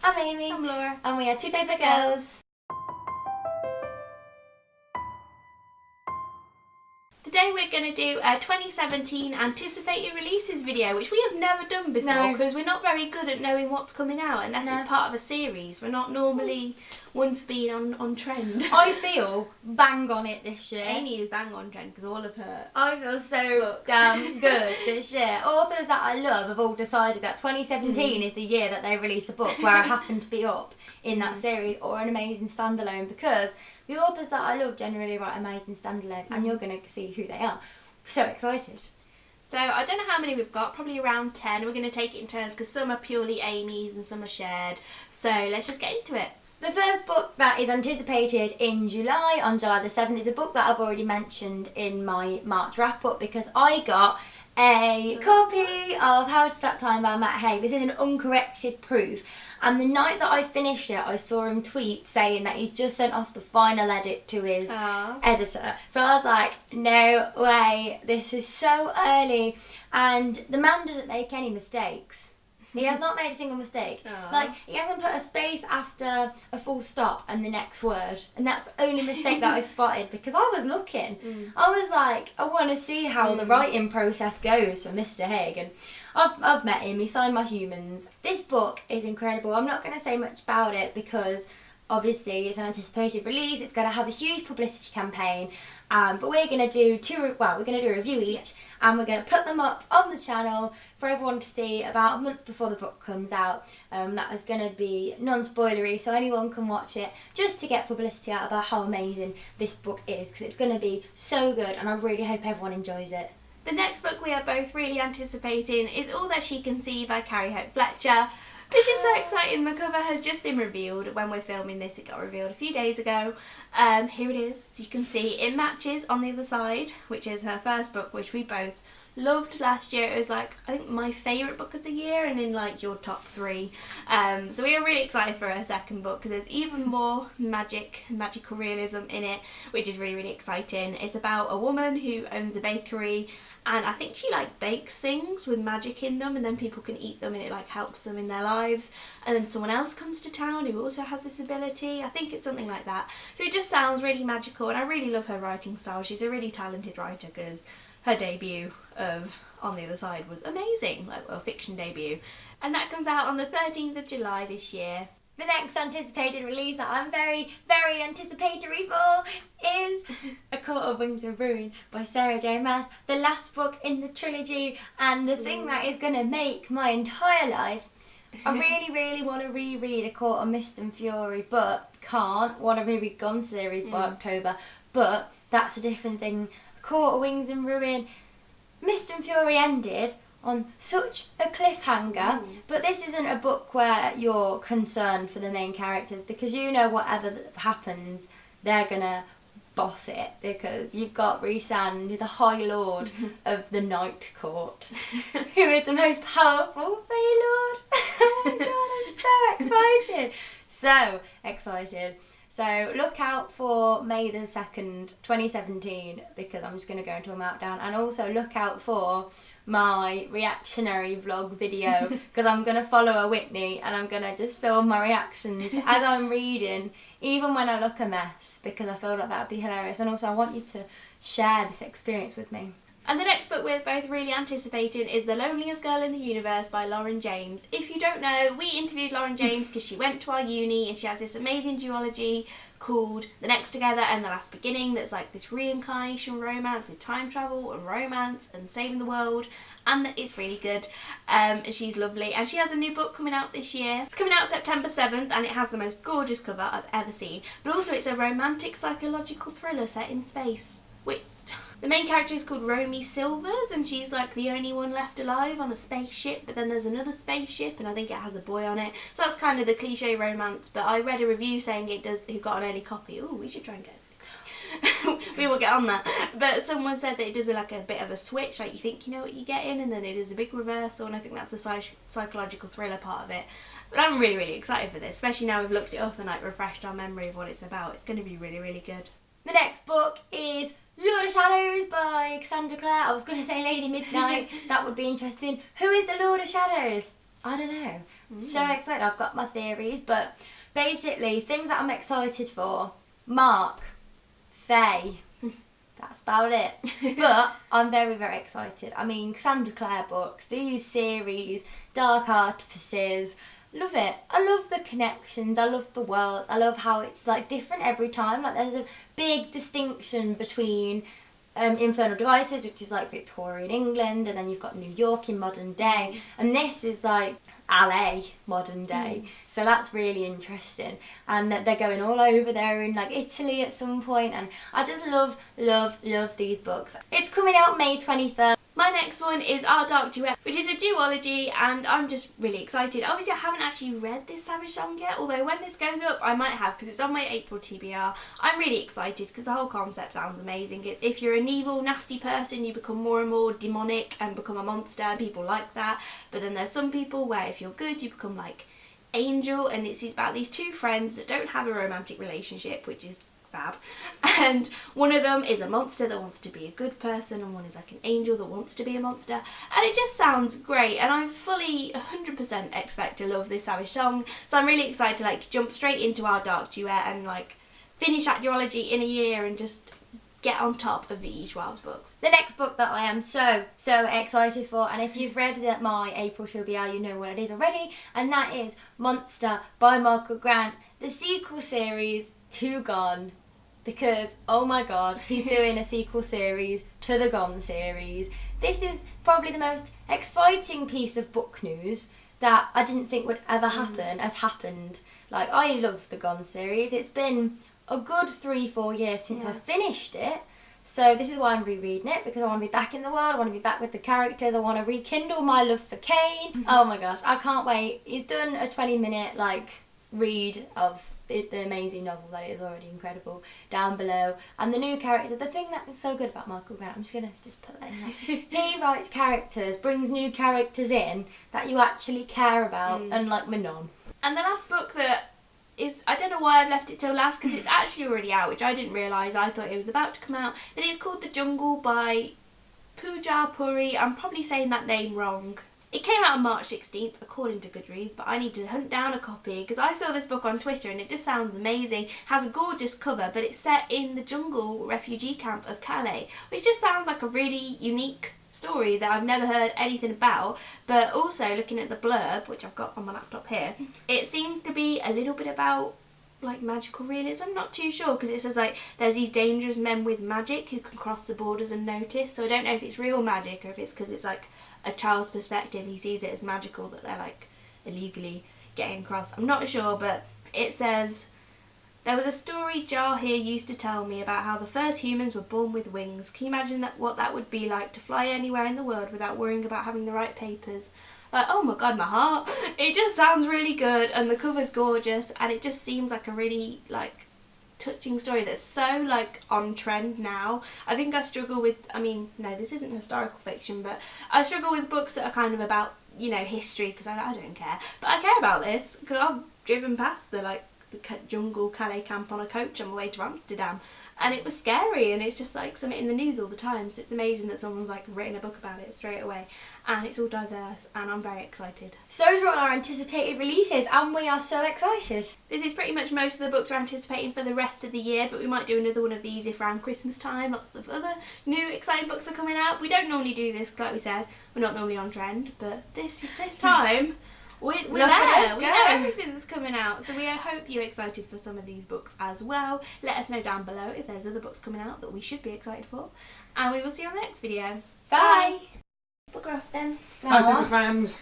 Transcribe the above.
I'm Amy. I'm Laura. And we are Two Paper Girls. Today we're going to do a 2017 anticipated releases video, which we have never done before because we're not very good at knowing what's coming out unless it's part of a series. We're not normally one for being on trend. I feel bang on it this year. Amy is bang on trend because all of her I feel so damn good this year. Authors that I love have all decided that 2017 is the year that they release a book where I happen to be up in that series or an amazing standalone, because the authors that I love generally write amazing standalones and you're going to see who they are. So excited. So I don't know how many we've got, probably around 10. We're going to take it in turns because some are purely Amy's and some are shared. So let's just get into it. The first book that is anticipated in July, on July the 7th, is a book that I've already mentioned in my March wrap-up because I got a copy of How to Stop Time by Matt Haig. This is an uncorrected proof. And the night that I finished it, I saw him tweet saying that he's just sent off the final edit to his editor. So I was like, no way, this is so early. And the man doesn't make any mistakes. He has not made a single mistake. Like, he hasn't put a space after a full stop and the next word. And that's the only mistake that I spotted because I was looking. I was like, I want to see how the writing process goes for Mr. Haig. And I've met him. He signed my Humans. This book is incredible. I'm not going to say much about it because obviously it's an anticipated release. It's going to have a huge publicity campaign. But we're going to do we're going to do a review each, and we're going to put them up on the channel for everyone to see about a month before the book comes out. That is going to be non-spoilery, so anyone can watch it just to get publicity out about how amazing this book is, because it's going to be so good, and I really hope everyone enjoys it. The next book we are both really anticipating is All That She Can See by Carrie Hope Fletcher. This is so exciting. The cover has just been revealed when we're filming this. It got revealed a few days ago. Here it is, as you can see. It matches On the Other Side, which is her first book, which we both loved last year. It was like, I think, my favourite book of the year and in like your top 3. So we are really excited for her second book because there's even more magical realism in it, which is really, really exciting. It's about a woman who owns a bakery, and I think she like bakes things with magic in them and then people can eat them and it like helps them in their lives. And then someone else comes to town who also has this ability. I think it's something like that. So it just sounds really magical, and I really love her writing style. She's a really talented writer because her debut of On the Other Side was amazing, like a fiction debut. And that comes out on the 13th of July this year. The next anticipated release that I'm very, very anticipatory for is A Court of Wings and Ruin by Sarah J. Maas, the last book in the trilogy, and the thing that is going to make my entire life. I really, really want to reread A Court of Mist and Fury, but can't. Want to reread Gone series by October, but that's a different thing. A Court of Wings and Ruin, Mist and Fury ended on such a cliffhanger, but this isn't a book where you're concerned for the main characters because you know whatever happens, they're gonna boss it because you've got Rhysand, the High Lord of the Night Court, who is the most powerful Fey Lord. Oh my god, I'm so excited! So excited. So look out for May the 2nd, 2017, because I'm just going to go into a meltdown. And also look out for my reactionary vlog video, because I'm going to follow a Whitney and I'm going to just film my reactions as I'm reading, even when I look a mess, because I feel like that would be hilarious. And also I want you to share this experience with me. And the next book we're both really anticipating is The Loneliest Girl in the Universe by Lauren James. If you don't know, we interviewed Lauren James because she went to our uni and she has this amazing duology called The Next Together and The Last Beginning that's like this reincarnation romance with time travel and romance and saving the world, and it's really good. She's lovely, and she has a new book coming out this year. It's coming out September 7th and it has the most gorgeous cover I've ever seen, but also it's a romantic psychological thriller set in space, which the main character is called Romy Silvers and she's like the only one left alive on a spaceship, but then there's another spaceship and I think it has a boy on it. So that's kind of the cliche romance, but I read a review saying it does, who got an early copy. Oh, we should try and get it. We will get on that. But someone said that it does like a bit of a switch, like you think you know what you're getting and then it is a big reversal, and I think that's the psychological thriller part of it. But I'm really, really excited for this, especially now we've looked it up and like refreshed our memory of what it's about. It's going to be really, really good. The next book is Riotta Shadows by Cassandra Clare. I was going to say Lady Midnight. That would be interesting. Who is the Lord of Shadows? I don't know. So excited. I've got my theories, but basically things that I'm excited for: Mark, Faye. That's about it. But I'm very, very excited. I mean, Cassandra Clare books, these series, Dark Artifices, love it. I love the connections, I love the worlds, I love how it's like different every time. Like there's a big distinction between Infernal Devices, which is like Victorian England, and then you've got New York in modern day, and this is like LA modern day. So that's really interesting, and that they're going all over there in like Italy at some point, and I just love these books. It's coming out May 23rd. My next one is Our Dark Duet, which is a duology, and I'm just really excited. Obviously I haven't actually read this Savage Song yet, although when this goes up I might have, because it's on my April TBR. I'm really excited because the whole concept sounds amazing. It's if you're an evil, nasty person, you become more and more demonic and become a monster, and people like that. But then there's some people where if you're good, you become like angel, and it's about these two friends that don't have a romantic relationship, which is fab, and one of them is a monster that wants to be a good person, and one is like an angel that wants to be a monster, and it just sounds great, and I fully 100% expect to love this Savage Song. So I'm really excited to like jump straight into Our Dark Duet and like finish that duology in a year and just get on top of the Each Wild books. The next book that I am so excited for, and if you've read my April TBR, you know what it is already, and that is Monster by Michael Grant, the sequel series to Gone. Because, oh my god, he's doing a sequel series to the Gone series. This is probably the most exciting piece of book news that I didn't think would ever happen has happened. Like, I love the Gone series. It's been a good 3-4 years since I finished it. So this is why I'm rereading it, because I want to be back in the world, I want to be back with the characters, I want to rekindle my love for Kane. Oh my gosh, I can't wait. He's done a 20-minute, like, read of the amazing novel that is already incredible down below, and the new character. The thing that is so good about Michael Grant, I'm just gonna put that in there. He writes characters, brings new characters in that you actually care about, unlike Manon. And the last book that is, I don't know why I've left it till last, because it's actually already out, which I didn't realise. I thought it was about to come out, and it's called The Jungle by Pooja Puri. I'm probably saying that name wrong. It came out on March 16th, according to Goodreads, but I need to hunt down a copy because I saw this book on Twitter and it just sounds amazing. It has a gorgeous cover, but it's set in the jungle refugee camp of Calais, which just sounds like a really unique story that I've never heard anything about. But also, looking at the blurb, which I've got on my laptop here, it seems to be a little bit about like magical realism. I'm not too sure, because it says like there's these dangerous men with magic who can cross the borders unnoticed, so I don't know if it's real magic or if it's because it's like a child's perspective, he sees it as magical that they're like illegally getting across. I'm not sure, but it says, there was a story Jar here used to tell me about how the first humans were born with wings. Can you imagine what that would be like, to fly anywhere in the world without worrying about having the right papers? Like, oh my god, my heart. It just sounds really good, and the cover's gorgeous, and it just seems like a really like touching story that's so like on trend now. I think I struggle with, I mean, no, this isn't historical fiction, but I struggle with books that are kind of about, you know, history, because I don't care, but I care about this because I've driven past the jungle Calais camp on a coach on my way to Amsterdam, and it was scary, and it's just like something in the news all the time, so it's amazing that someone's like written a book about it straight away, and it's all diverse, and I'm very excited. So are all our anticipated releases, and we are so excited. This is pretty much most of the books we're anticipating for the rest of the year, but we might do another one of these if around Christmas time. Lots of other new exciting books are coming out. We don't normally do this, like we said, we're not normally on trend, but this time we're there. We know everything that's coming out, so we hope you're excited for some of these books as well. Let us know down below if there's other books coming out that we should be excited for, and we will see you on the next video. Bye! Book off then. Hi, Paper fans!